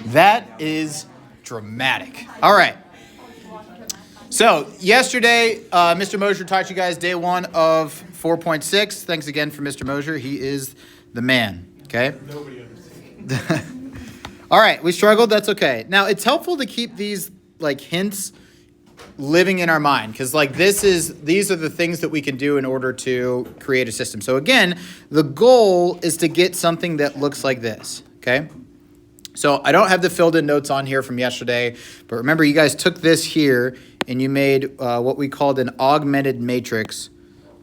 That is dramatic. All right. So yesterday, Mr. Mosier taught you guys day one of 4.6. Thanks again for Mr. Mosier. He is the man. Okay. Nobody understands. All right. We struggled. That's okay. Now it's helpful to keep these like hints living in our mind because like these are the things that we can do in order to create a system. So again, the goal is to get something that looks like this. Okay. So I don't have the filled in notes on here from yesterday, but remember you guys took this here and you made what we called an augmented matrix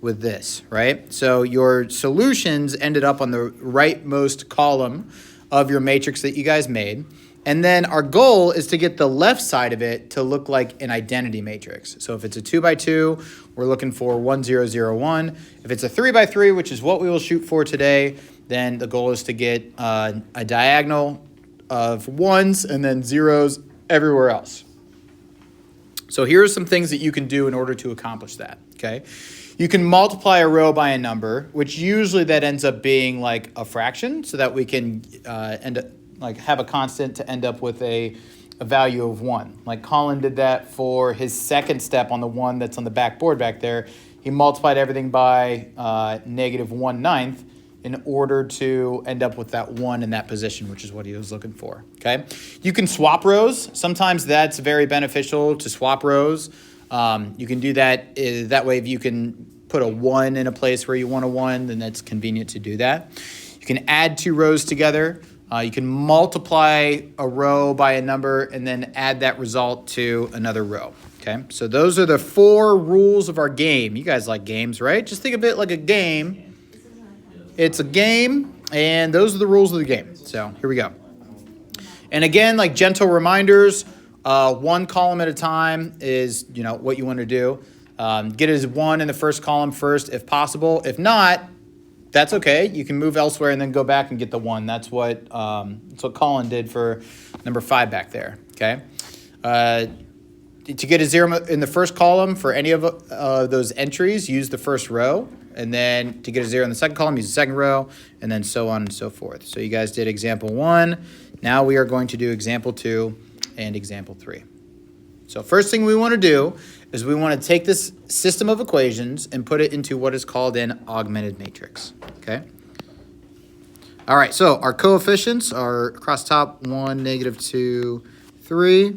with this, right? So your solutions ended up on the rightmost column of your matrix that you guys made. And then our goal is to get the left side of it to look like an identity matrix. So if it's a 2x2, we're looking for 1, 0, 0, 1. If it's a 3x3, which is what we will shoot for today, then the goal is to get a diagonal of ones and then zeros everywhere else. So here are some things that you can do in order to accomplish that, okay? You can multiply a row by a number, which usually that ends up being like a fraction so that we can have a constant to end up with a value of 1. Like Colin did that for his second step on the one that's on the back board back there. He multiplied everything by -1/9 in order to end up with that 1 in that position, which is what he was looking for, okay? You can swap rows. Sometimes that's very beneficial to swap rows. You can do that. That way, if you can put a 1 in a place where you want a 1, then that's convenient to do that. You can add two rows together. You can multiply a row by a number and then add that result to another row, okay? So those are the 4 rules of our game. You guys like games, right? Just think of it like a game. It's a game, and those are the rules of the game. So here we go. And again, like gentle reminders, 1 column at a time is, what you want to do. Get as 1 in the first column first if possible. If not, that's okay. You can move elsewhere and then go back and get the 1. That's what Colin did for number 5 back there, okay? To get a 0 in the first column for any of those entries, use the first row. And then to get a 0 in the second column, use the second row, and then so on and so forth. So you guys did example 1. Now we are going to do example 2 and example 3. So first thing we want to do is we want to take this system of equations and put it into what is called an augmented matrix, okay? All right, so our coefficients are across top 1, -2, 3.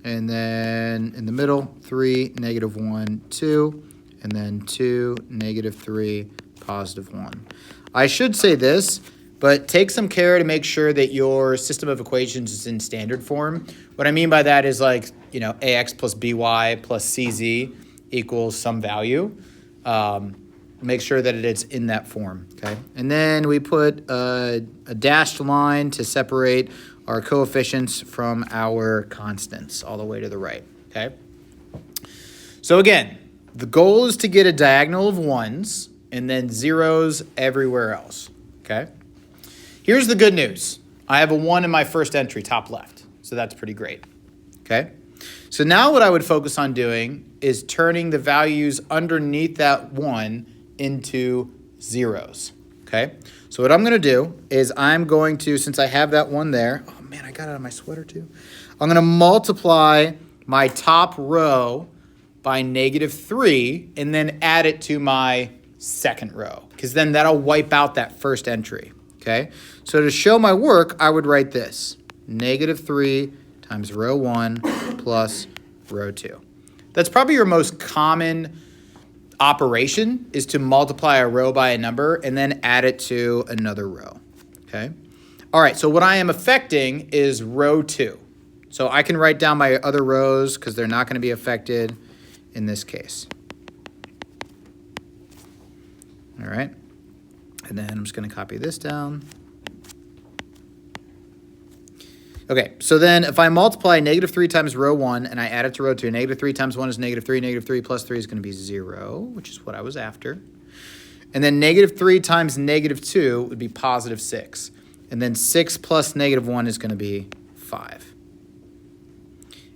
And then in the middle, 3, -1, 2. And then 2, -3, +1. I should say this, but take some care to make sure that your system of equations is in standard form. What I mean by that is like, ax plus by plus cz equals some value. Make sure that it is in that form, okay? And then we put a dashed line to separate our coefficients from our constants all the way to the right, okay? So again, the goal is to get a diagonal of 1s and then zeros everywhere else, okay? Here's the good news. I have a 1 in my first entry, top left, so that's pretty great, okay? So now what I would focus on doing is turning the values underneath that 1 into zeros, okay? So what I'm going to do is I'm going to, since I have that 1 there, oh man, I got it on my sweater too. I'm going to multiply my top row by -3 and then add it to my second row because then that'll wipe out that first entry, okay? So to show my work, I would write this, -3 times row 1 plus row 2. That's probably your most common operation is to multiply a row by a number and then add it to another row, okay? All right, so what I am affecting is row 2. So I can write down my other rows because they're not going to be affected in this case. All right, and then I'm just going to copy this down. Okay, so then if I multiply -3 times row 1 and I add it to row 2, -3 times 1 is -3, -3 plus 3 is going to be 0, which is what I was after. And then -3 times -2 would be +6. And then 6 plus -1 is going to be 5.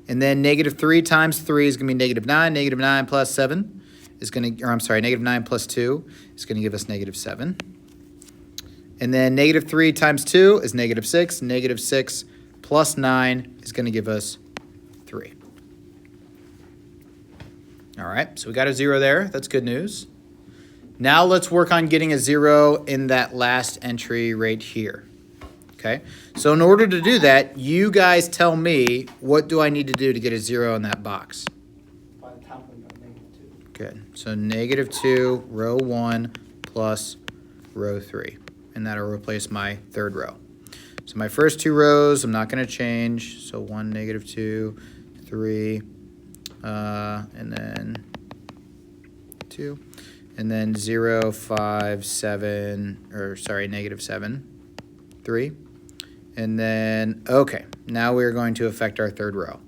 And then -3 times 3 is going to be -9. -9 plus 7 is going to, or I'm sorry, -9 plus 2 is going to give us -7. And then -3 times 2 is -6. -6 plus 9 is going to give us 3. All right, so we got a 0 there. That's good news. Now let's work on getting a 0 in that last entry right here. Okay, so in order to do that, you guys tell me, what do I need to do to get a 0 in that box? By the top one, -2. Good. So -2, row 1 plus row 3. And that'll replace my third row. So my first 2 rows, I'm not going to change. So 1, -2, 3, and then 2. And then 0, 5, 7, or sorry, -7, 3. And then, okay, now we're going to affect our third row.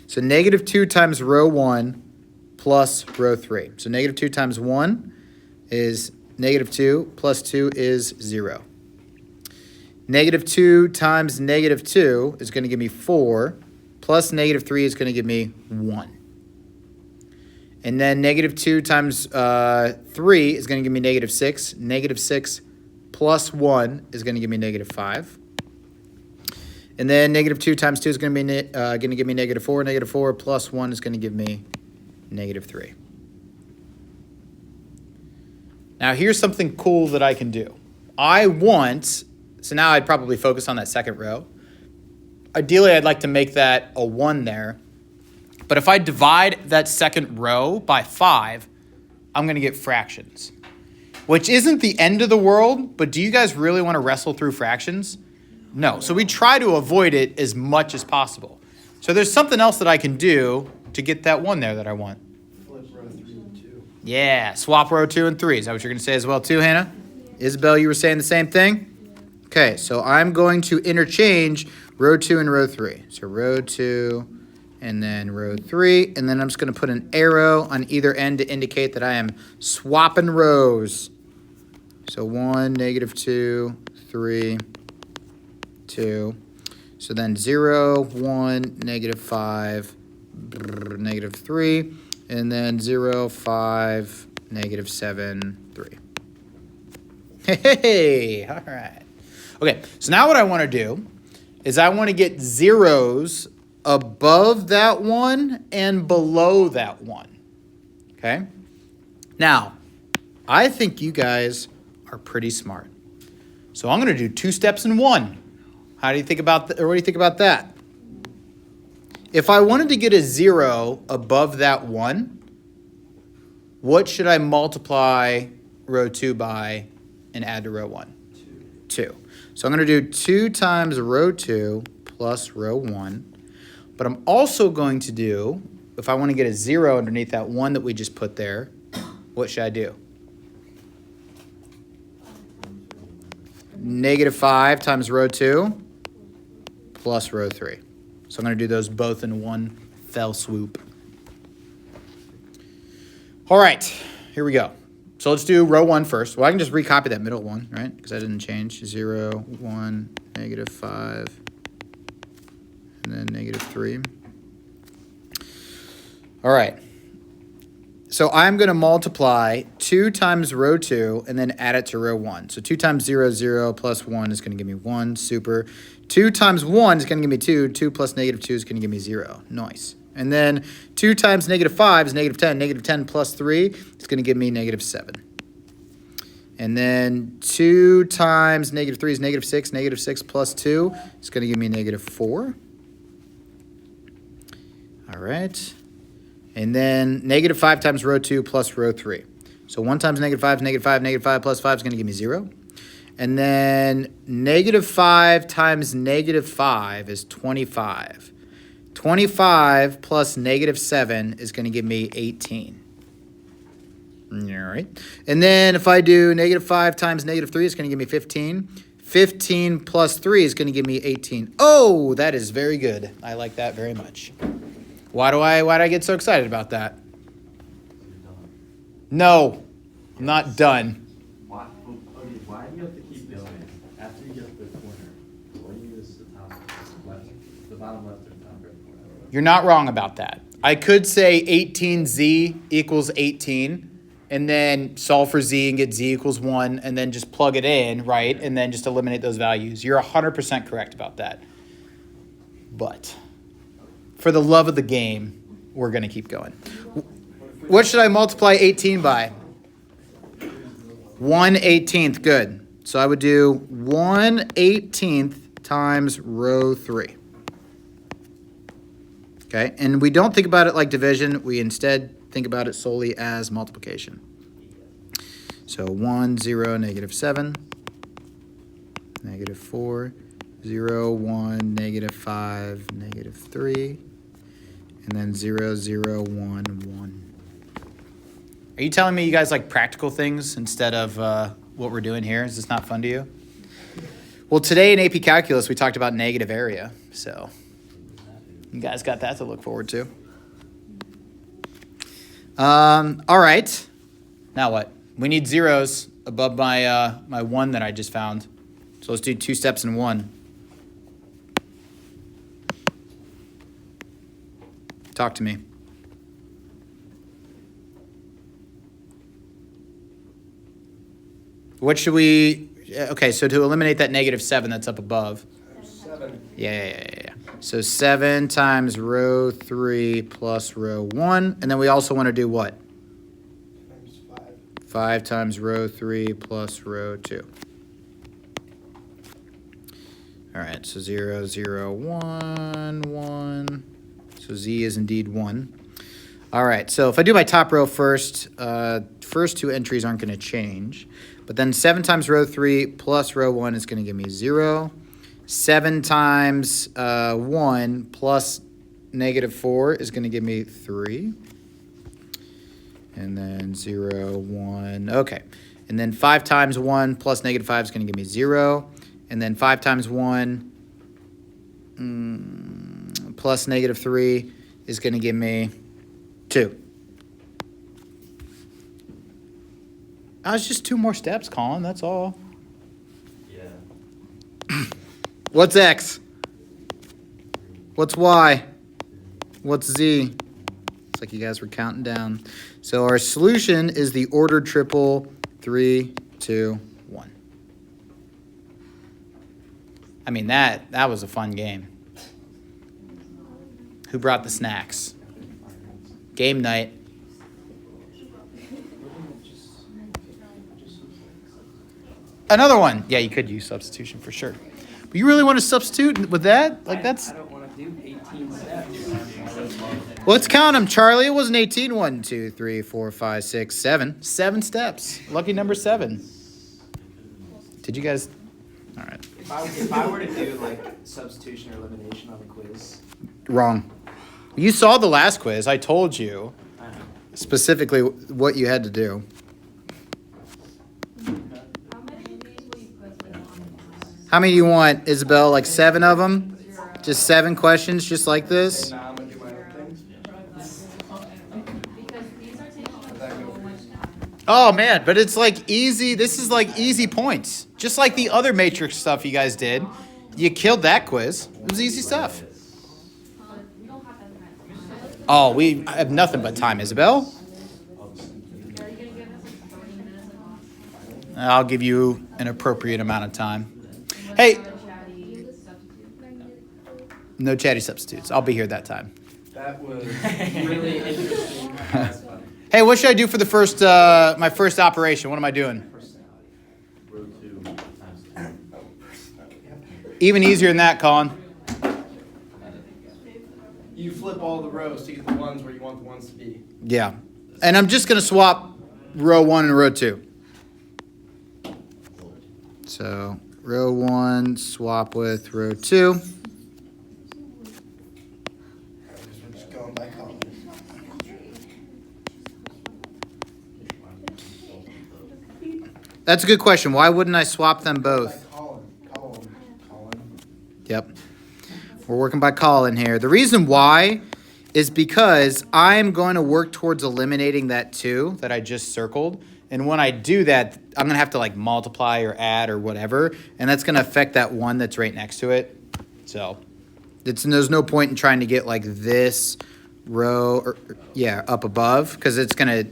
So -2 times row 1 plus row 3. So -2 times 1 is -2 plus 2 is 0. -2 times -2 is going to give me 4, plus -3 is going to give me 1. And then -2 times 3 is going to give me -6. -6 plus 1 is going to give me -5. And then -2 times 2 is going to be going to give me -4. -4 plus 1 is going to give me -3. Now here's something cool that I can do. So now I'd probably focus on that second row. Ideally, I'd like to make that a 1 there. But if I divide that second row by 5, I'm going to get fractions. Which isn't the end of the world, but do you guys really want to wrestle through fractions? No. So we try to avoid it as much as possible. So there's something else that I can do to get that 1 there that I want. Flip row 3 and 2. Yeah, swap row 2 and 3. Is that what you're going to say as well too, Hannah? Isabel, you were saying the same thing? Okay, so I'm going to interchange row 2 and row 3. So row 2 and then row 3. And then I'm just going to put an arrow on either end to indicate that I am swapping rows. So 1, -2, 3, 2. So then 0, 1, -5, -3. And then 0, 5, -7, 3. Hey, all right. Okay, so now what I want to do is I want to get zeros above that 1 and below that 1. Okay? Now, I think you guys are pretty smart. So I'm going to do 2 steps in 1. How do you think about that? Or what do you think about that? If I wanted to get a 0 above that 1, what should I multiply row 2 by and add to row 1? 2. So I'm going to do 2 times row 2 plus row 1. But I'm also going to do, if I want to get a 0 underneath that 1 that we just put there, what should I do? -5 times row 2 plus row 3. So I'm going to do those both in one fell swoop. All right, here we go. So let's do row 1 first. Well, I can just recopy that middle one, right? Because that didn't change. 0, 1, -5, and then -3. All right. So I'm going to multiply 2 times row 2 and then add it to row 1. So 2 times 0, 0 plus 1 is going to give me 1. Super. 2 times 1 is going to give me 2. 2 plus -2 is going to give me 0. Nice. And then 2 times -5 is -10. -10 plus 3 is going to give me -7. And then 2 times -3 is -6. -6 plus 2 is going to give me -4. All right. And then -5 times row 2 plus row 3. So 1 times -5 is -5. -5 plus 5 is going to give me 0. And then -5 times -5 is 25. 25 plus -7 is going to give me 18. All right. And then if I do -5 times -3, it's going to give me 15. 15 plus 3 is going to give me 18. Oh, that is very good. I like that very much. Why do I get so excited about that? No, I'm not done. Why do you have to keep going? After you get the corner, why do you use the top left, the bottom left or top right corner? You're not wrong about that. I could say 18z equals 18, and then solve for z and get z equals 1, and then just plug it in, right? And then just eliminate those values. You're 100% correct about that. But for the love of the game, we're going to keep going. What should I multiply 18 by? 1/18th. Good. So I would do 1/18th times row 3. Okay, and we don't think about it like division. We instead think about it solely as multiplication. So 1, 0, -7, -4, 0, 1, -5, -3, and then 0, 0, 1, 1. Are you telling me you guys like practical things instead of what we're doing here? Is this not fun to you? Well, today in AP Calculus, we talked about negative area, so you guys got that to look forward to. All right. Now what? We need zeros above my my 1 that I just found. So let's do 2 steps in 1. Talk to me. What should we... Okay, so to eliminate that -7 that's up above. 7. Yeah. So 7 times row 3 plus row 1. And then we also want to do what? Times 5. 5 times row 3 plus row 2. All right, so 0, 0, 1, 1. So Z is indeed 1. All right, so if I do my top row first, first 2 entries aren't going to change. But then 7 times row 3 plus row 1 is going to give me 0. 7 times 1 plus -4 is going to give me 3. And then 0, 1. Okay. And then 5 times 1 plus -5 is going to give me 0. And then 5 times 1 plus -3 is going to give me 2. It's just 2 more steps, Colin. That's all. Yeah. What's X? What's Y? What's Z? It's like you guys were counting down. So our solution is the ordered triple 3, 2, 1. I mean, that was a fun game. Who brought the snacks? Game night. Another one. Yeah, you could use substitution for sure. But you really want to substitute with that? Like that's... I don't want to do 18 steps. Let's count them, Charlie. It wasn't 18. 1, 2, 3, 4, 5, 6, 7. 7 steps. Lucky number 7. Did you guys... All right. If I were to do like substitution or elimination on the quiz, Wrong. You saw the last quiz. I told you I don't know. specifically what you had to do. How many of these will you put on the class? How many do you want, Isabel? Like 7 of them? Just 7 questions just like this? Now I'm going to do my own thing. Because these are taking up so much time. Oh, man, but it's like easy. This is like easy points. Just like the other matrix stuff you guys did. You killed that quiz. It was easy stuff. We don't have that time. Oh, we have nothing but time, Isabel. Are you gonna give us like 30 minutes of I'll give you an appropriate amount of time. Hey, chatty substitute? no chatty substitutes. I'll be here that time. That was really interesting. That's funny. Hey, what should I do for the first, my first operation? What am I doing? Row 2 times 2. Even easier than that, Colin. You flip all the rows to get the ones where you want the ones to be. Yeah. And I'm just going to swap row 1 and row 2. So row 1, swap with row 2. We're just going by color. That's a good question. Why wouldn't I swap them both? By column. Yep. We're working by column here. The reason why is because I'm going to work towards eliminating that 2 that I just circled. And when I do that, I'm going to have to like multiply or add or whatever. And that's going to affect that 1 that's right next to it. So there's no point in trying to get like this row up above, because it's going to,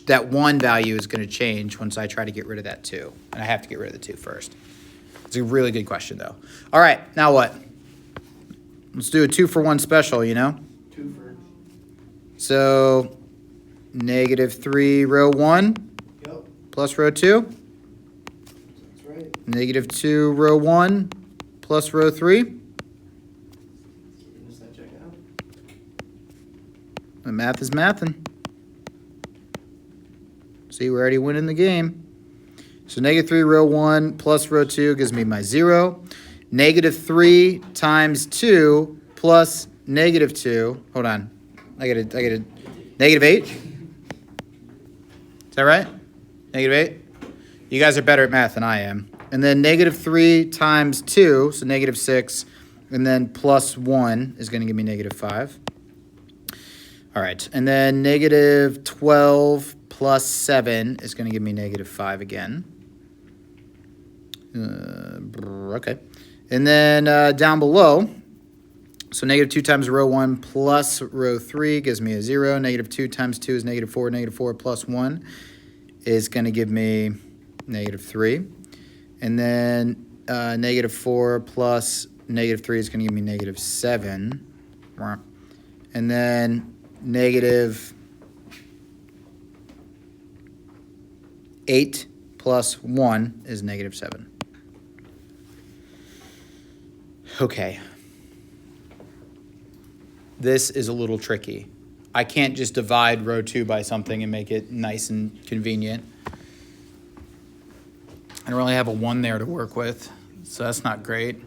that 1 value is going to change once I try to get rid of that 2. And I have to get rid of the 2 first. It's a really good question though. All right, now what? Let's do a 2-for-1 special, you know? 2 for. So -3 row 1 Yep, plus row 2. that's right. -2 row 1 plus row 3. Does that check out? The math is mathin'. See, we're already winning the game. So -3 row 1 plus row 2 gives me my 0. -3 times 2 plus -2. Hold on. I get a -8. Is that right? -8? You guys are better at math than I am. And then -3 times 2, so -6, and then plus 1 is going to give me -5. All right, and then -12 plus 7 is going to give me -5 again. Okay. And then down below, so -2 times row 1 plus row 3 gives me a 0. -2 times 2 is -4. -4 plus 1 is going to give me -3. And then -4 plus -3 is going to give me -7. And then -8 plus 1 is -7. Okay. This is a little tricky. I can't just divide row 2 by something and make it nice and convenient. I don't really have a 1 there to work with, so that's not great.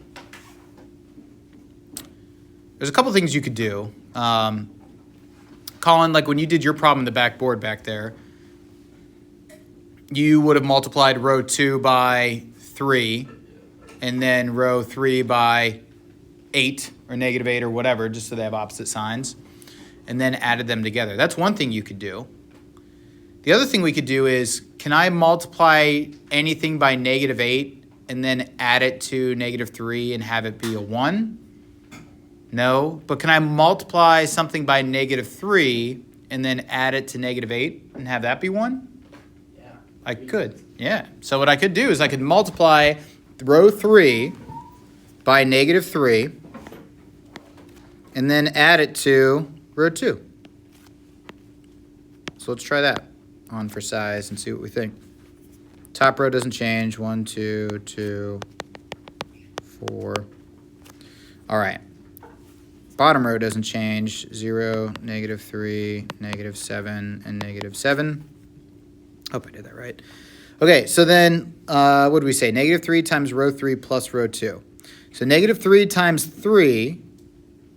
There's a couple things you could do. Colin, like when you did your problem in the backboard back there, you would have multiplied row 2 by 3 and then row 3 by 8 or -8 or whatever, just so they have opposite signs, and then added them together. That's one thing you could do. The other thing we could do is, can I multiply anything by -8 and then add it to -3 and have it be a 1? No, but can I multiply something by -3 and then add it to -8 and have that be 1? Yeah. I could, yeah. So what I could do is I could multiply row 3 by -3 and then add it to row 2. So let's try that on for size and see what we think. Top row doesn't change. 1, 2, 2, 4. All right. Bottom row doesn't change. 0, -3, -7, and -7. Hope I did that right. Okay, so then what do we say? -3 times row 3 plus row 2. So -3 times 3,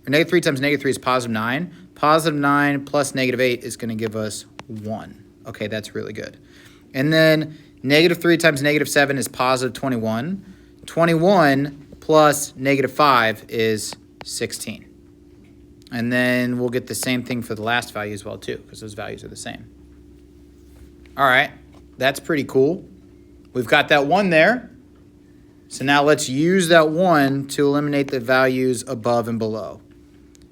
or -3 times -3 is +9. +9 plus -8 is going to give us 1. Okay, that's really good. And then -3 times -7 is +21. 21 plus -5 is 16. And then we'll get the same thing for the last value as well, too, because those values are the same. All right, that's pretty cool. We've got that 1 there. So now let's use that 1 to eliminate the values above and below.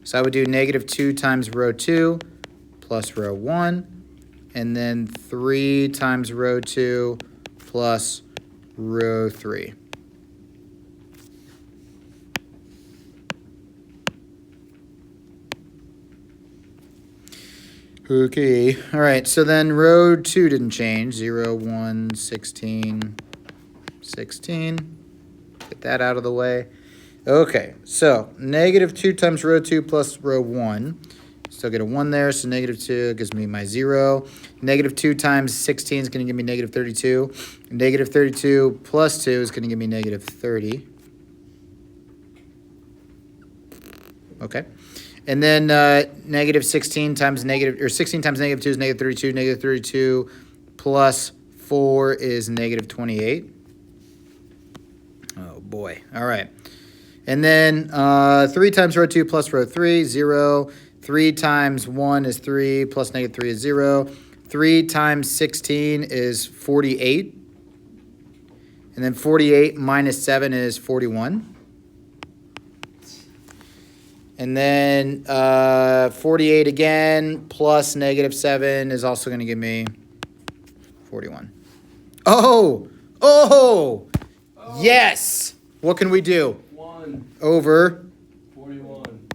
So I would do -2 times row 2 plus row 1, and then 3 times row 2 plus row 3. Okay, all right, so then row 2 didn't change. 0, 1, 16, 16. Get that out of the way. Okay, so -2 times row 2 plus row 1. Still get a 1 there, so -2 gives me my 0. -2 times 16 is going to give me -32. -32 plus 2 is going to give me -30. Okay. And then -16 times -16 times -2 is -32. -32 plus 4 is -28. Oh boy. All right. And then 3 times row 2 plus row 3, 0. 3 times 1 is 3 plus -3 is 0. 3 times 16 is 48. And then 48 minus 7 is 41. And then 48 again plus -7 is also going to give me 41. Oh! Oh! Yes! What can we do? 1 Over 41.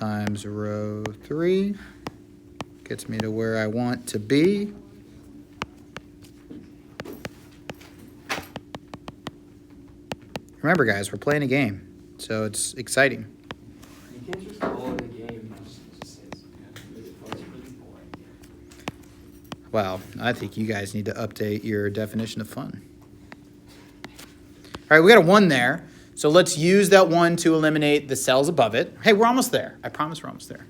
times row 3. Gets me to where I want to be. Remember, guys, we're playing a game, so it's exciting. You can't just call it a game. Just say it's really boring. Well, I think you guys need to update your definition of fun. All right, we got a 1 there. So let's use that 1 to eliminate the cells above it. Hey, we're almost there. I promise we're almost there.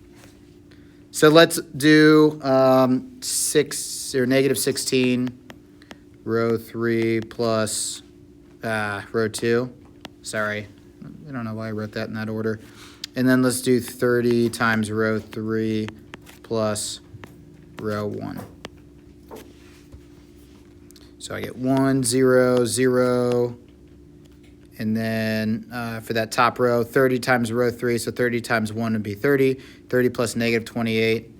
So let's do 6 or negative 16, row 3 plus row 2. Sorry, I don't know why I wrote that in that order. And then let's do 30 times row 3 plus row 1. So I get 1, 0, 0. And then for that top row, 30 times row 3, so 30 times 1 would be 30. 30 plus negative 28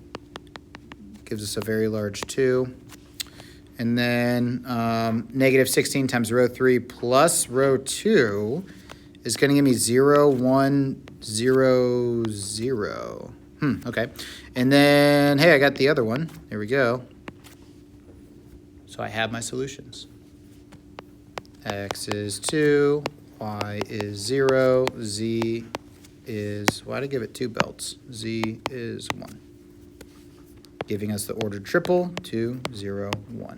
gives us a very large 2. And then negative 16 times row 3 plus row 2 is going to give me 0, 1, 0, 0. Okay. And then, hey, I got the other one. There we go. So I have my solutions. X is 2. Y is 0, Z is, why did I give it 2 belts? Z is 1. Giving us the ordered triple, 2, 0, 1.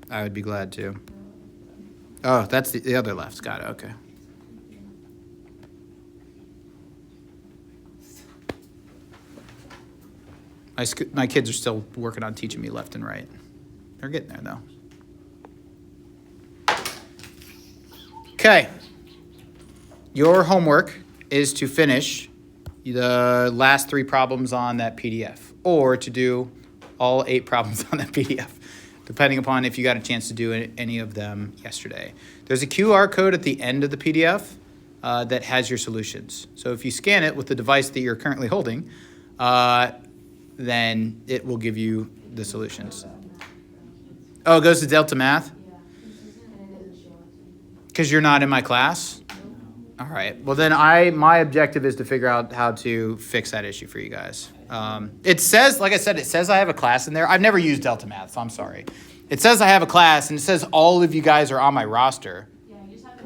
I would be glad to. Oh, that's the other left. Got it, okay. My kids are still working on teaching me left and right. They're getting there, though. Okay. Your homework is to finish the last 3 problems on that PDF, or to do all 8 problems on that PDF, depending upon if you got a chance to do any of them yesterday. There's a QR code at the end of the PDF that has your solutions. So if you scan it with the device that you're currently holding, then it will give you the solutions. Oh, it goes to Delta Math? Because you're not in my class? All right. Well, then my objective is to figure out how to fix that issue for you guys. It says, like I said, it says I have a class in there. I've never used Delta Math, so I'm sorry. It says I have a class, and it says all of you guys are on my roster. Yeah, you just have to.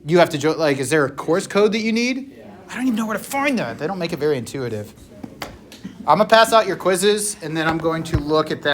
You have to join, like, is there a course code that you need? I don't even know where to find that. They don't make it very intuitive. I'm going to pass out your quizzes, and then I'm going to look at that.